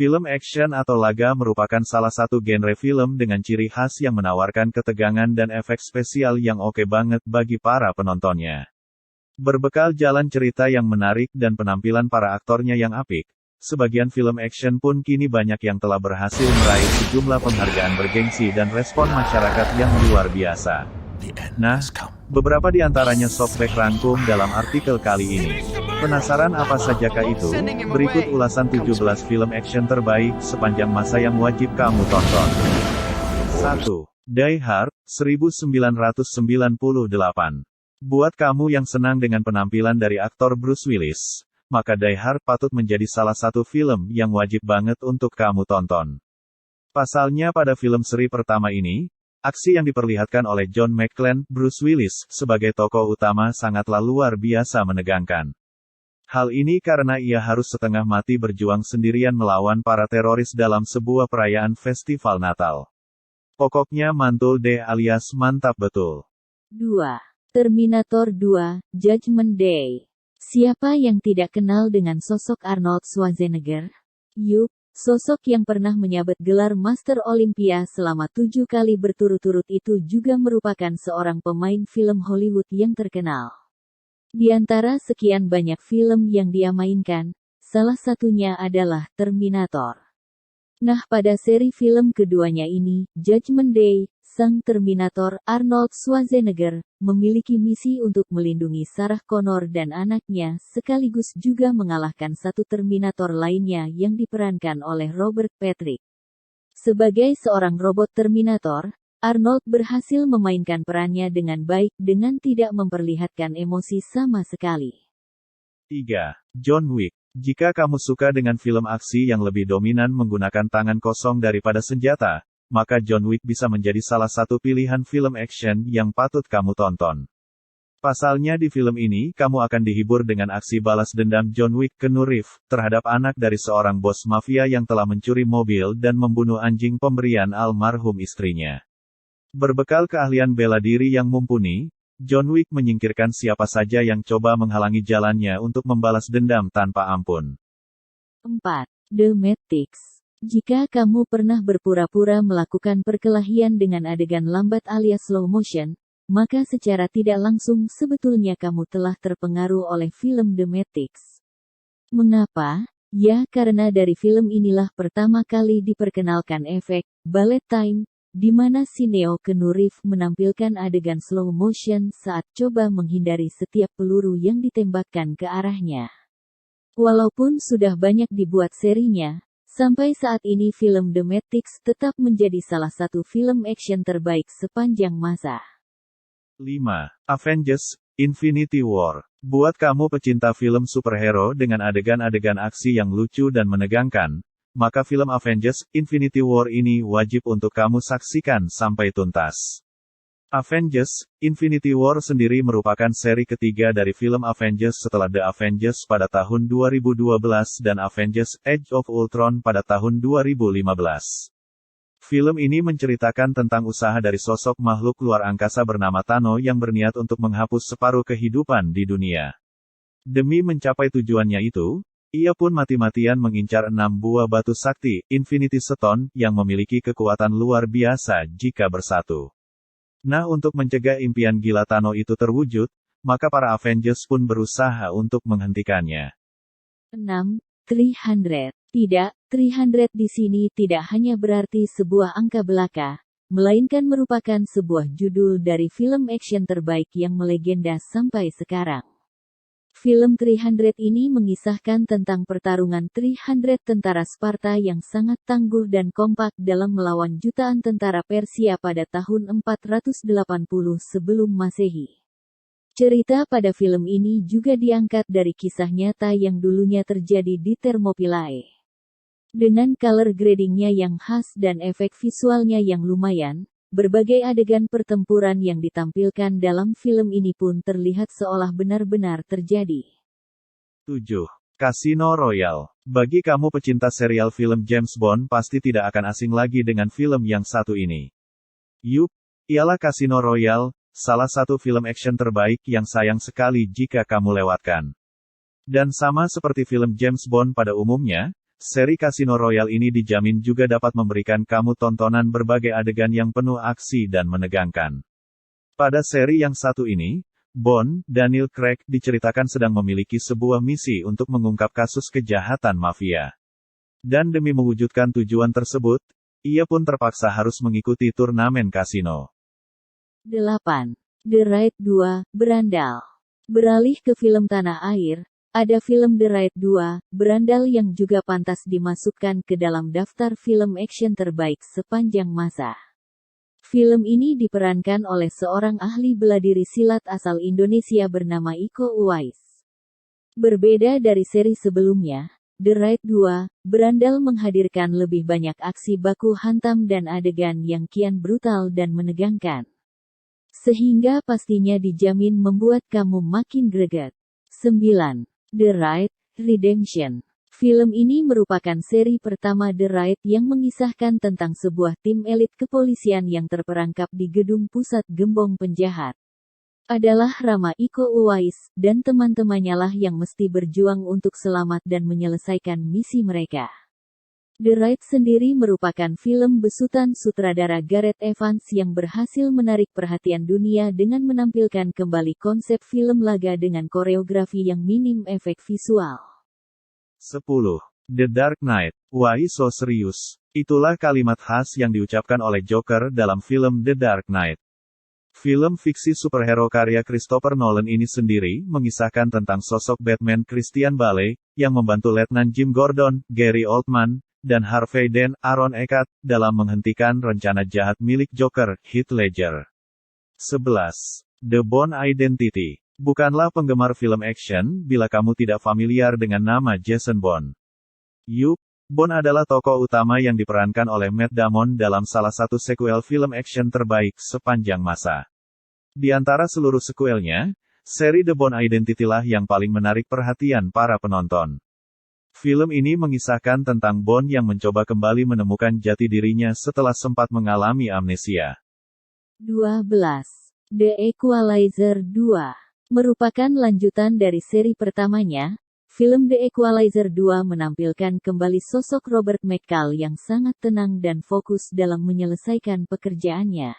Film action atau laga merupakan salah satu genre film dengan ciri khas yang menawarkan ketegangan dan efek spesial yang oke banget bagi para penontonnya. Berbekal jalan cerita yang menarik dan penampilan para aktornya yang apik, sebagian film action pun kini banyak yang telah berhasil meraih sejumlah penghargaan bergengsi dan respon masyarakat yang luar biasa. Nah, beberapa di antaranya Softback rangkum dalam artikel kali ini. Penasaran apa sajakah itu? Berikut ulasan 17 film action terbaik sepanjang masa yang wajib kamu tonton. 1. Die Hard, 1998. Buat kamu yang senang dengan penampilan dari aktor Bruce Willis, maka Die Hard patut menjadi salah satu film yang wajib banget untuk kamu tonton. Pasalnya pada film seri pertama ini, aksi yang diperlihatkan oleh John McClane, Bruce Willis, sebagai tokoh utama sangatlah luar biasa menegangkan. Hal ini karena ia harus setengah mati berjuang sendirian melawan para teroris dalam sebuah perayaan festival Natal. Pokoknya mantul deh alias mantap betul. 2. Terminator 2, Judgment Day. Siapa yang tidak kenal dengan sosok Arnold Schwarzenegger? Yup, sosok yang pernah menyabet gelar Master Olympia selama 7 kali berturut-turut itu juga merupakan seorang pemain film Hollywood yang terkenal. Di antara sekian banyak film yang dia mainkan, salah satunya adalah Terminator. Nah, pada seri film keduanya ini, Judgment Day, sang Terminator, Arnold Schwarzenegger, memiliki misi untuk melindungi Sarah Connor dan anaknya, sekaligus juga mengalahkan satu Terminator lainnya yang diperankan oleh Robert Patrick. Sebagai seorang robot Terminator, Arnold berhasil memainkan perannya dengan baik dengan tidak memperlihatkan emosi sama sekali. 3. John Wick. Jika kamu suka dengan film aksi yang lebih dominan menggunakan tangan kosong daripada senjata, maka John Wick bisa menjadi salah satu pilihan film action yang patut kamu tonton. Pasalnya di film ini kamu akan dihibur dengan aksi balas dendam John Wick Keanu Reeves terhadap anak dari seorang bos mafia yang telah mencuri mobil dan membunuh anjing pemberian almarhum istrinya. Berbekal keahlian bela diri yang mumpuni, John Wick menyingkirkan siapa saja yang coba menghalangi jalannya untuk membalas dendam tanpa ampun. 4. The Matrix. Jika kamu pernah berpura-pura melakukan perkelahian dengan adegan lambat alias slow motion, maka secara tidak langsung sebetulnya kamu telah terpengaruh oleh film The Matrix. Mengapa? Ya, karena dari film inilah pertama kali diperkenalkan efek bullet time, di mana si Neo Keanu Reeves menampilkan adegan slow motion saat coba menghindari setiap peluru yang ditembakkan ke arahnya. Walaupun sudah banyak dibuat serinya, sampai saat ini film The Matrix tetap menjadi salah satu film action terbaik sepanjang masa. 5. Avengers, Infinity War. Buat kamu pecinta film superhero dengan adegan-adegan aksi yang lucu dan menegangkan, maka film Avengers, Infinity War ini wajib untuk kamu saksikan sampai tuntas. Avengers, Infinity War sendiri merupakan seri ketiga dari film Avengers setelah The Avengers pada tahun 2012 dan Avengers, Age of Ultron pada tahun 2015. Film ini menceritakan tentang usaha dari sosok makhluk luar angkasa bernama Thanos yang berniat untuk menghapus separuh kehidupan di dunia. Demi mencapai tujuannya itu, ia pun mati-matian mengincar 6 buah batu sakti, Infinity Stone, yang memiliki kekuatan luar biasa jika bersatu. Nah, untuk mencegah impian gila Thanos itu terwujud, maka para Avengers pun berusaha untuk menghentikannya. 6. 300. Tidak, 300 di sini tidak hanya berarti sebuah angka belaka, melainkan merupakan sebuah judul dari film action terbaik yang melegenda sampai sekarang. Film 300 ini mengisahkan tentang pertarungan 300 tentara Sparta yang sangat tangguh dan kompak dalam melawan jutaan tentara Persia pada tahun 480 sebelum Masehi. Cerita pada film ini juga diangkat dari kisah nyata yang dulunya terjadi di Thermopylae. Dengan color gradingnya yang khas dan efek visualnya yang lumayan, berbagai adegan pertempuran yang ditampilkan dalam film ini pun terlihat seolah benar-benar terjadi. 7. Casino Royale. Bagi kamu pecinta serial film James Bond pasti tidak akan asing lagi dengan film yang satu ini. Yup, ialah Casino Royale, salah satu film action terbaik yang sayang sekali jika kamu lewatkan. Dan sama seperti film James Bond pada umumnya, Seri Casino Royale ini dijamin juga dapat memberikan kamu tontonan berbagai adegan yang penuh aksi dan menegangkan. Pada seri yang satu ini, Bond, Daniel Craig, diceritakan sedang memiliki sebuah misi untuk mengungkap kasus kejahatan mafia. Dan demi mewujudkan tujuan tersebut, ia pun terpaksa harus mengikuti turnamen kasino. 8. The Raid 2, Berandal. Beralih ke film tanah air, ada film The Raid 2, Berandal yang juga pantas dimasukkan ke dalam daftar film action terbaik sepanjang masa. Film ini diperankan oleh seorang ahli bela diri silat asal Indonesia bernama Iko Uwais. Berbeda dari seri sebelumnya, The Raid 2, Berandal menghadirkan lebih banyak aksi baku hantam dan adegan yang kian brutal dan menegangkan. Sehingga pastinya dijamin membuat kamu makin greget. 9. The Raid, Redemption. Film ini merupakan seri pertama The Raid yang mengisahkan tentang sebuah tim elit kepolisian yang terperangkap di gedung pusat gembong penjahat. Adalah Rama Iko Uwais, dan teman-temannya lah yang mesti berjuang untuk selamat dan menyelesaikan misi mereka. The Raid sendiri merupakan film besutan sutradara Gareth Evans yang berhasil menarik perhatian dunia dengan menampilkan kembali konsep film laga dengan koreografi yang minim efek visual. 10. The Dark Knight. Why so serious? Itulah kalimat khas yang diucapkan oleh Joker dalam film The Dark Knight. Film fiksi superhero karya Christopher Nolan ini sendiri mengisahkan tentang sosok Batman Christian Bale, yang membantu Letnan Jim Gordon, Gary Oldman, dan Harvey Dent, Aaron Eckhart, dalam menghentikan rencana jahat milik Joker, Heath Ledger. 11. The Bourne Identity. Bukanlah penggemar film action bila kamu tidak familiar dengan nama Jason Bourne. Yup, Bourne adalah tokoh utama yang diperankan oleh Matt Damon dalam salah satu sequel film action terbaik sepanjang masa. Di antara seluruh sequelnya, seri The Bourne Identity lah yang paling menarik perhatian para penonton. Film ini mengisahkan tentang Bond yang mencoba kembali menemukan jati dirinya setelah sempat mengalami amnesia. 12. The Equalizer 2. Merupakan lanjutan dari seri pertamanya, film The Equalizer 2 menampilkan kembali sosok Robert McCall yang sangat tenang dan fokus dalam menyelesaikan pekerjaannya.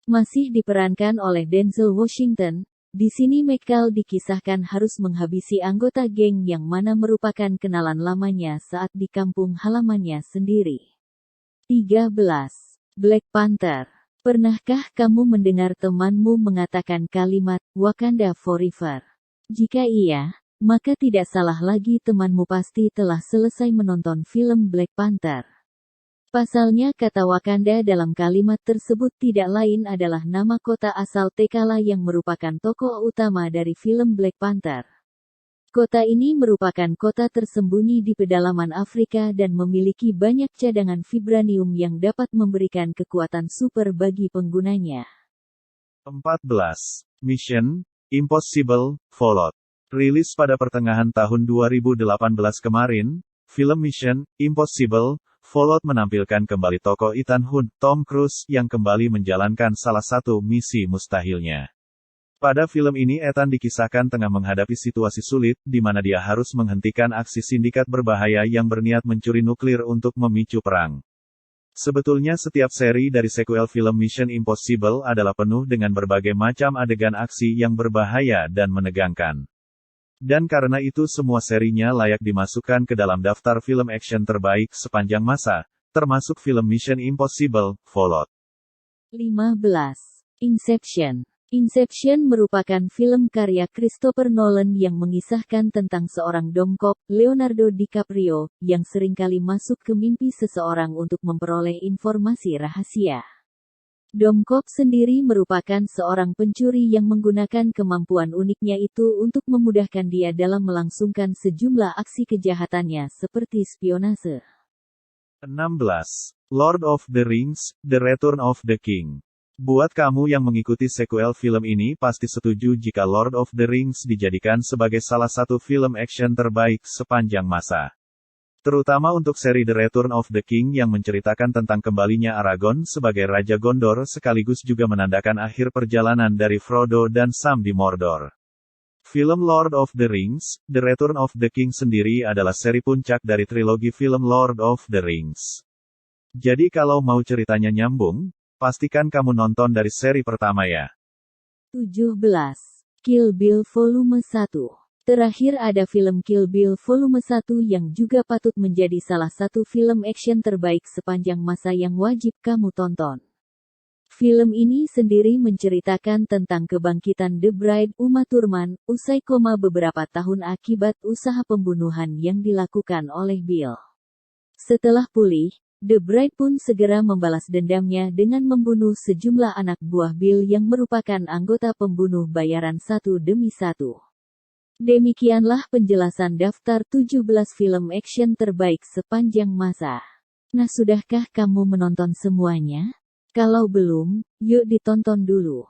Masih diperankan oleh Denzel Washington. Di sini McCall dikisahkan harus menghabisi anggota geng yang mana merupakan kenalan lamanya saat di kampung halamannya sendiri. 13. Black Panther. Pernahkah kamu mendengar temanmu mengatakan kalimat, Wakanda Forever? Jika iya, maka tidak salah lagi temanmu pasti telah selesai menonton film Black Panther. Pasalnya kata Wakanda dalam kalimat tersebut tidak lain adalah nama kota asal T'Challa yang merupakan tokoh utama dari film Black Panther. Kota ini merupakan kota tersembunyi di pedalaman Afrika dan memiliki banyak cadangan vibranium yang dapat memberikan kekuatan super bagi penggunanya. 14. Mission Impossible Fallout. Rilis pada pertengahan tahun 2018 kemarin, film Mission Impossible Fallout menampilkan kembali tokoh Ethan Hunt, Tom Cruise, yang kembali menjalankan salah satu misi mustahilnya. Pada film ini Ethan dikisahkan tengah menghadapi situasi sulit, di mana dia harus menghentikan aksi sindikat berbahaya yang berniat mencuri nuklir untuk memicu perang. Sebetulnya setiap seri dari sequel film Mission Impossible adalah penuh dengan berbagai macam adegan aksi yang berbahaya dan menegangkan. Dan karena itu semua serinya layak dimasukkan ke dalam daftar film action terbaik sepanjang masa, termasuk film Mission Impossible, Fallout. 15. Inception. Inception merupakan film karya Christopher Nolan yang mengisahkan tentang seorang domkop, Leonardo DiCaprio, yang seringkali masuk ke mimpi seseorang untuk memperoleh informasi rahasia. Domkop sendiri merupakan seorang pencuri yang menggunakan kemampuan uniknya itu untuk memudahkan dia dalam melangsungkan sejumlah aksi kejahatannya seperti spionase. 16. Lord of the Rings, The Return of the King. Buat kamu yang mengikuti sequel film ini pasti setuju jika Lord of the Rings dijadikan sebagai salah satu film action terbaik sepanjang masa. Terutama untuk seri The Return of the King yang menceritakan tentang kembalinya Aragorn sebagai Raja Gondor sekaligus juga menandakan akhir perjalanan dari Frodo dan Sam di Mordor. Film Lord of the Rings, The Return of the King sendiri adalah seri puncak dari trilogi film Lord of the Rings. Jadi kalau mau ceritanya nyambung, pastikan kamu nonton dari seri pertama ya. 17. Kill Bill Volume 1. Terakhir ada film Kill Bill Volume 1 yang juga patut menjadi salah satu film action terbaik sepanjang masa yang wajib kamu tonton. Film ini sendiri menceritakan tentang kebangkitan The Bride Uma Thurman, usai koma beberapa tahun akibat usaha pembunuhan yang dilakukan oleh Bill. Setelah pulih, The Bride pun segera membalas dendamnya dengan membunuh sejumlah anak buah Bill yang merupakan anggota pembunuh bayaran satu demi satu. Demikianlah penjelasan daftar 17 film action terbaik sepanjang masa. Nah, sudahkah kamu menonton semuanya? Kalau belum, yuk ditonton dulu.